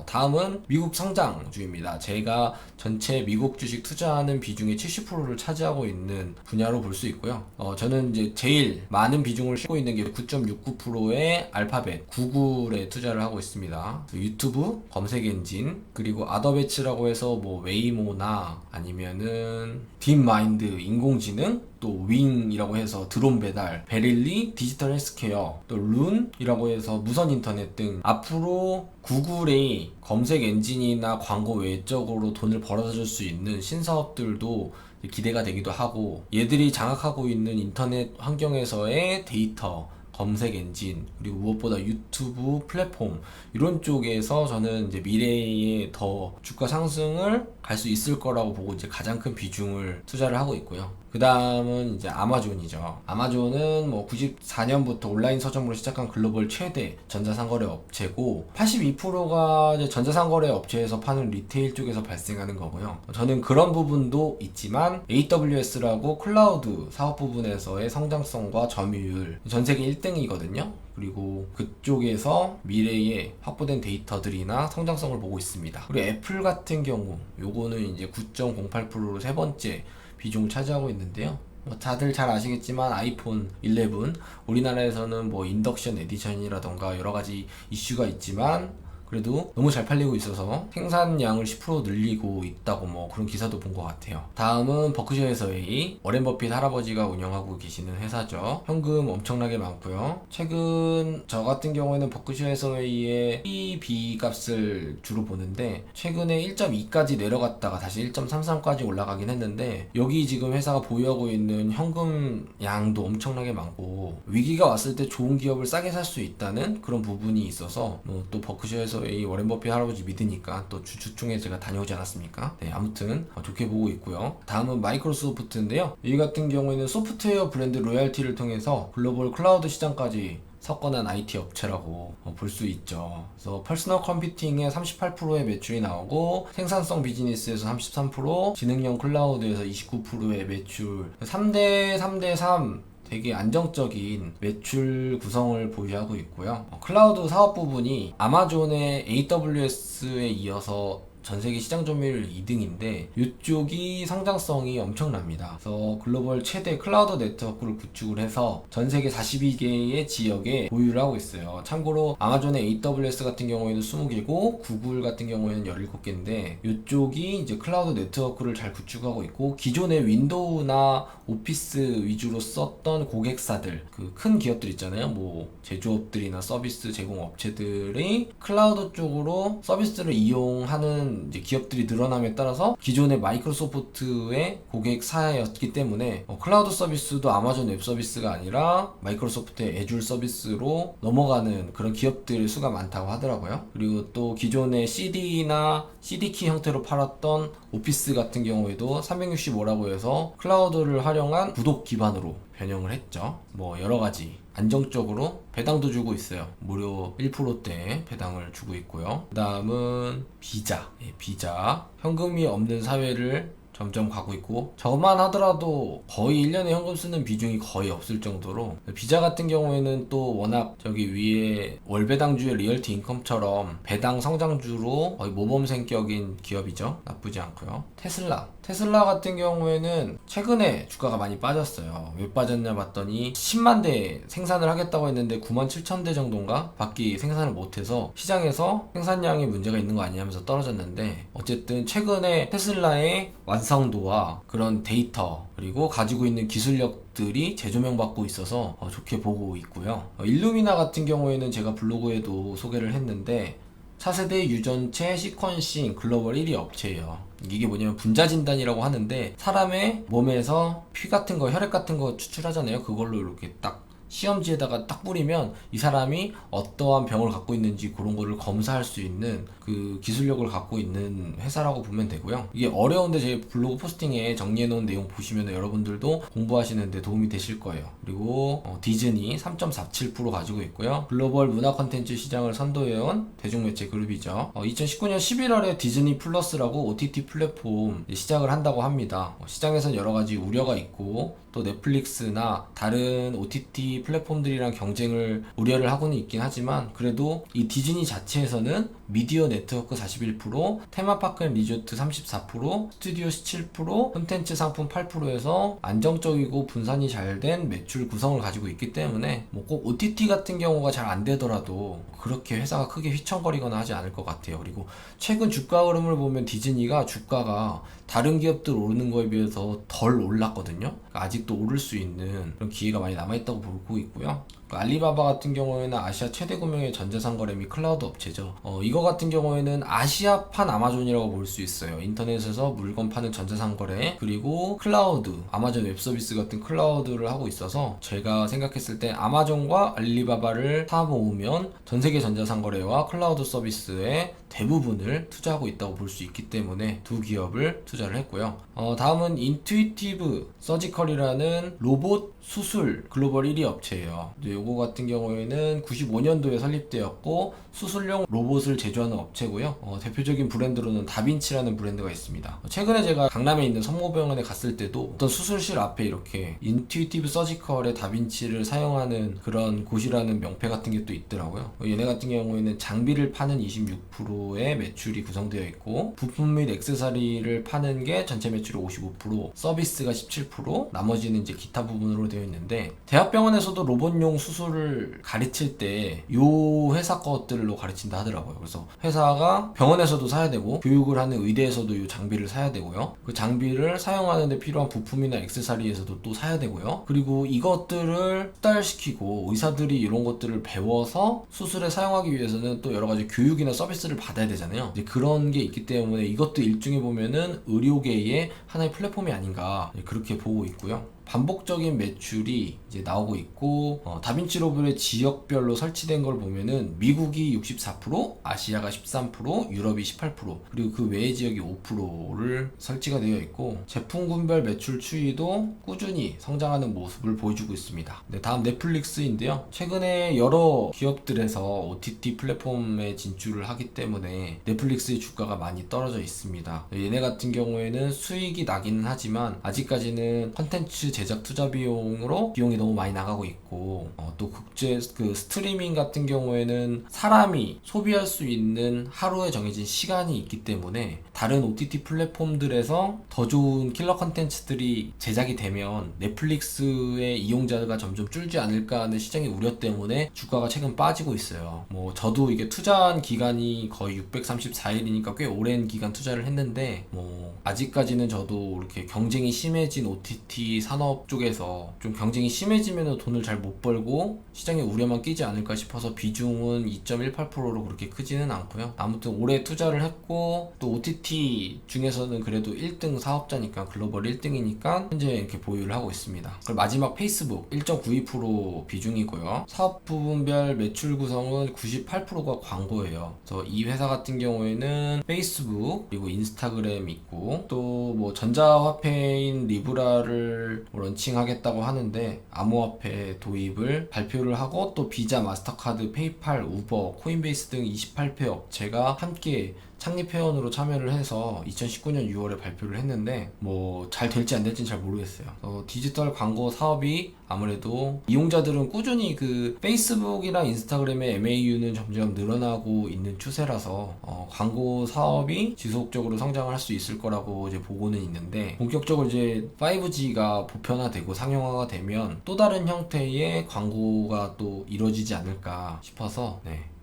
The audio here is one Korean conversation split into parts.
다음은 미국 성장주입니다. 제가 전체 미국 주식 투자하는 비중의 70%를 차지하고 있는 분야로 볼 수 있고요. 저는 이제 제일 많은 비중을 싣고 있는 게 9.69%의 알파벳, 구글에 투자를 하고 있습니다. 유튜브, 검색 엔진, 그리고 아더배츠라고 해서 뭐 웨이모나 아니면은 딥마인드, 인공지능, 또 윙이라고 해서 드론 배달, 베릴리, 디지털 헬스케어, 또 룬이라고 해서 무선 인터넷 등 앞으로 구글의 검색 엔진이나 광고 외적으로 돈을 벌어다 줄 수 있는 신사업들도 기대가 되기도 하고, 얘들이 장악하고 있는 인터넷 환경에서의 데이터, 검색 엔진, 그리고 무엇보다 유튜브 플랫폼, 이런 쪽에서 저는 이제 미래에 더 주가 상승을 갈 수 있을 거라고 보고 이제 가장 큰 비중을 투자를 하고 있고요. 그 다음은 이제 아마존이죠. 아마존은 뭐 94년부터 온라인 서점으로 시작한 글로벌 최대 전자상거래 업체고, 82%가 이제 전자상거래 업체에서 파는 리테일 쪽에서 발생하는 거고요. 저는 그런 부분도 있지만 AWS라고 클라우드 사업 부분에서의 성장성과 점유율 전 세계 1등이거든요. 그리고 그쪽에서 미래에 확보된 데이터들이나 성장성을 보고 있습니다. 그리고 애플 같은 경우 요거는 이제 9.08%로 세 번째 비중을 차지하고 있는데요. 다들 잘 아시겠지만 아이폰 11 우리나라에서는 뭐 인덕션 에디션이라던가 여러 가지 이슈가 있지만 그래도 너무 잘 팔리고 있어서 생산량을 10% 늘리고 있다고 뭐 그런 기사도 본 것 같아요. 다음은 버크셔에서의 워렌 버핏 할아버지가 운영하고 계시는 회사죠. 현금 엄청나게 많고요. 최근 저 같은 경우에는 버크셔에서의 PB 값을 주로 보는데 최근에 1.2까지 내려갔다가 다시 1.33까지 올라가긴 했는데, 여기 지금 회사가 보유하고 있는 현금 양도 엄청나게 많고 위기가 왔을 때 좋은 기업을 싸게 살 수 있다는 그런 부분이 있어서 또 버크셔에서 이 워렌 버핏 할아버지 믿으니까 또 주중에 제가 다녀오지 않았습니까? 네, 아무튼 좋게 보고 있고요. 다음은 마이크로소프트인데요. 이 같은 경우에는 소프트웨어 브랜드 로얄티를 통해서 글로벌 클라우드 시장까지 석권한 IT 업체라고 볼 수 있죠. 그래서 퍼스널 컴퓨팅에 38%의 매출이 나오고 생산성 비즈니스에서 33%, 지능형 클라우드에서 29%의 매출, 3대3 되게 안정적인 매출 구성을 보유하고 있고요. 클라우드 사업 부분이 아마존의 AWS에 이어서 전세계 시장 점유율 2등인데 이쪽이 성장성이 엄청납니다. 그래서 글로벌 최대 클라우드 네트워크를 구축을 해서 전세계 42개의 지역에 보유를 하고 있어요. 참고로 아마존의 AWS 같은 경우에는 20개고 구글 같은 경우에는 17개인데 이쪽이 이제 클라우드 네트워크를 잘 구축하고 있고, 기존의 윈도우나 오피스 위주로 썼던 고객사들, 그 큰 기업들 있잖아요. 뭐 제조업들이나 서비스 제공 업체들이 클라우드 쪽으로 서비스를 이용하는 이제 기업들이 늘어남에 따라서 기존의 마이크로소프트의 고객사였기 때문에 클라우드 서비스도 아마존 웹 서비스가 아니라 마이크로소프트의 애줄 서비스로 넘어가는 그런 기업들의 수가 많다고 하더라고요. 그리고 또 기존의 CD나 CD키 형태로 팔았던 오피스 같은 경우에도 365라고 해서 클라우드를 활용한 구독 기반으로 변형을 했죠. 뭐 여러가지 안정적으로 배당도 주고 있어요. 무료 1%대 배당을 주고 있고요. 그 다음은 비자. 비자. 현금이 없는 사회를 점점 가고 있고, 저만 하더라도 거의 1년에 현금 쓰는 비중이 거의 없을 정도로, 비자 같은 경우에는 또 워낙 저기 위에 월배당주의 리얼티 인컴처럼 배당 성장주로 거의 모범생격인 기업이죠. 나쁘지 않고요. 테슬라 같은 경우에는 최근에 주가가 많이 빠졌어요. 왜 빠졌냐 봤더니 10만 대 생산을 하겠다고 했는데 9만 7천 대 정도인가 밖에 생산을 못해서 시장에서 생산량에 문제가 있는 거 아니냐 하면서 떨어졌는데, 어쨌든 최근에 테슬라의 완성도와 그런 데이터 그리고 가지고 있는 기술력들이 재조명받고 있어서 좋게 보고 있고요. 일루미나 같은 경우에는 제가 블로그에도 소개를 했는데 차세대 유전체 시퀀싱 글로벌 1위 업체예요. 이게 뭐냐면 분자진단이라고 하는데, 사람의 몸에서 피 같은 거, 혈액 같은 거 추출하잖아요. 그걸로 이렇게 딱 시험지에다가 딱 뿌리면 이 사람이 어떠한 병을 갖고 있는지 그런 거를 검사할 수 있는 그 기술력을 갖고 있는 회사라고 보면 되고요. 이게 어려운데 제 블로그 포스팅에 정리해 놓은 내용 보시면 여러분들도 공부하시는데 도움이 되실 거예요. 그리고 디즈니 3.47% 가지고 있고요. 글로벌 문화 콘텐츠 시장을 선도해온 대중매체 그룹이죠. 2019년 11월에 디즈니 플러스라고 OTT 플랫폼 시작을 한다고 합니다. 시장에선 여러 가지 우려가 있고 또 넷플릭스나 다른 OTT OTT 플랫폼들이랑 경쟁을 우려를 하고는 있긴 하지만 그래도 이 디즈니 자체에서는 미디어 네트워크 41%, 테마파크 앤 리조트 34%, 스튜디오 17%, 콘텐츠 상품 8%에서 안정적이고 분산이 잘 된 매출 구성을 가지고 있기 때문에 뭐 꼭 OTT 같은 경우가 잘 안 되더라도 그렇게 회사가 크게 휘청거리거나 하지 않을 것 같아요. 그리고 최근 주가 흐름을 보면 디즈니가 주가가 다른 기업들 오르는 거에 비해서 덜 올랐거든요. 그러니까 아직도 오를 수 있는 그런 기회가 많이 남아있다고 보고 있고요. 알리바바 같은 경우에는 아시아 최대 구명의 전자상 거래 및 클라우드 업체죠. 이거 같은 경우에는 아시아판 아마존이라고 볼 수 있어요. 인터넷에서 물건 파는 전자상 거래 그리고 클라우드, 아마존 웹 서비스 같은 클라우드를 하고 있어서 제가 생각했을 때 아마존과 알리바바를 다 모으면 전 세계 전자상 거래와 클라우드 서비스의 대부분을 투자하고 있다고 볼 수 있기 때문에 두 기업을 투자를 했고요. 다음은 인투이티브 서지컬이라는 로봇 수술 글로벌 1위 업체예요. 요거 같은 경우에는 95년도에 설립되었고 수술용 로봇을 제조하는 업체고요. 대표적인 브랜드로는 다빈치라는 브랜드가 있습니다. 최근에 제가 강남에 있는 성모병원에 갔을 때도 어떤 수술실 앞에 이렇게 인투이티브 서지컬의 다빈치를 사용하는 그런 곳이라는 명패 같은 게 또 있더라고요. 얘네 같은 경우에는 장비를 파는 26%의 매출이 구성되어 있고 부품 및 액세서리를 파는 게 전체 매출의 55%, 서비스가 17%, 나머지는 이제 기타 부분으로 되어 있는데 대학병원에서도 로봇용 수술을 가르칠 때 요 회사 것들로 가르친다 하더라고요. 그래서 회사가 병원에서도 사야 되고 교육을 하는 의대에서도 이 장비를 사야 되고요. 그 장비를 사용하는 데 필요한 부품이나 액세서리에서도 또 사야 되고요. 그리고 이것들을 숙달시키고 의사들이 이런 것들을 배워서 수술에 사용하기 위해서는 또 여러 가지 교육이나 서비스를 받아야 되잖아요. 이제 그런 게 있기 때문에 이것도 일종의 보면은 의료계의 하나의 플랫폼이 아닌가 그렇게 보고 있고요. 반복적인 매출이 이제 나오고 있고 다빈치 로봇의 지역별로 설치된 걸 보면은 미국이 64%, 아시아가 13%, 유럽이 18%, 그리고 그 외의 지역이 5%를 설치가 되어 있고 제품군별 매출 추이도 꾸준히 성장하는 모습을 보여주고 있습니다. 네, 다음 넷플릭스인데요. 최근에 여러 기업들에서 OTT 플랫폼에 진출을 하기 때문에 넷플릭스의 주가가 많이 떨어져 있습니다. 얘네 같은 경우에는 수익이 나기는 하지만 아직까지는 컨텐츠 제작 투자 비용으로 비용이 너무 많이 나가고 있고 또 국제 그 스트리밍 같은 경우에는 사람이 소비할 수 있는 하루에 정해진 시간이 있기 때문에 다른 OTT 플랫폼들에서 더 좋은 킬러 컨텐츠들이 제작이 되면 넷플릭스의 이용자가 점점 줄지 않을까 하는 시장의 우려 때문에 주가가 최근 빠지고 있어요. 뭐 저도 이게 투자한 기간이 거의 634일이니까 꽤 오랜 기간 투자를 했는데 뭐 아직까지는 저도 이렇게 경쟁이 심해진 OTT 산업 쪽에서 좀 경쟁이 심해지면 돈을 잘 못 벌고 시장에 우려만 끼지 않을까 싶어서 비중은 2.18%로 그렇게 크지는 않고요. 아무튼 올해 투자를 했고 또 OTT 중에서는 그래도 1등 사업자니까 글로벌 1등이니까 현재 이렇게 보유를 하고 있습니다. 그리고 마지막 페이스북 1.92% 비중이고요. 사업 부분별 매출 구성은 98%가 광고예요. 그래서 이 회사 같은 경우에는 페이스북 그리고 인스타그램 있고 또 뭐 전자화폐인 리브라를 런칭하겠다고 하는데 암호화폐 도입을 발표를 하고 또 비자, 마스터카드, 페이팔, 우버, 코인베이스 등 28회 업체가 함께 창립 회원으로 참여를 해서 2019년 6월에 발표를 했는데 뭐 잘 될지 안 될지는 잘 모르겠어요. 디지털 광고 사업이 아무래도 이용자들은 꾸준히 그 페이스북이랑 인스타그램의 MAU는 점점 늘어나고 있는 추세라서 광고 사업이 지속적으로 성장을 할 수 있을 거라고 이제 보고는 있는데 본격적으로 이제 5G가 보편화되고 상용화가 되면 또 다른 형태의 광고가 또 이루어지지 않을까 싶어서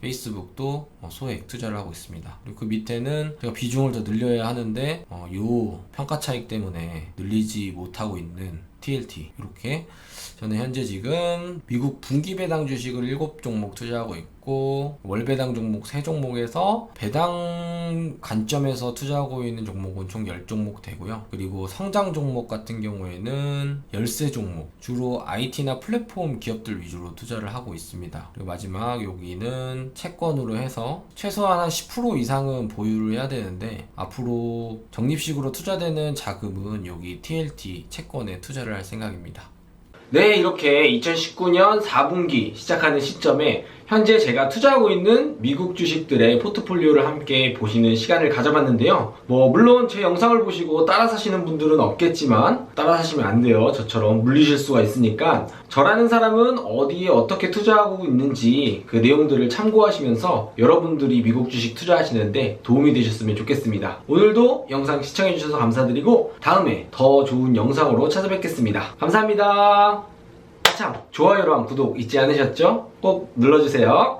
페이스북도 소액 투자를 하고 있습니다. 그리고 그 밑에는 제가 비중을 더 늘려야 하는데 요 평가 차익 때문에 늘리지 못하고 있는 TLT 이렇게 저는 현재 지금 미국 분기 배당 주식을 7종목 투자하고 있고 월 배당 종목 3종목에서 배당 관점에서 투자하고 있는 종목은 총 10종목 되고요. 그리고 성장 종목 같은 경우에는 13종목 주로 IT나 플랫폼 기업들 위주로 투자를 하고 있습니다. 그리고 마지막 여기는 채권으로 해서 최소한 한 10% 이상은 보유를 해야 되는데 앞으로 적립식으로 투자되는 자금은 여기 TLT 채권에 투자를 할 생각입니다. 네, 이렇게 2019년 4분기 시작하는 시점에 현재 제가 투자하고 있는 미국 주식들의 포트폴리오를 함께 보시는 시간을 가져봤는데요. 물론 제 영상을 보시고 따라 사시는 분들은 없겠지만 따라 사시면 안 돼요. 저처럼 물리실 수가 있으니까 저라는 사람은 어디에 어떻게 투자하고 있는지 그 내용들을 참고하시면서 여러분들이 미국 주식 투자하시는데 도움이 되셨으면 좋겠습니다. 오늘도 영상 시청해주셔서 감사드리고 다음에 더 좋은 영상으로 찾아뵙겠습니다. 감사합니다. 참, 좋아요랑 구독 잊지 않으셨죠? 꼭 눌러주세요.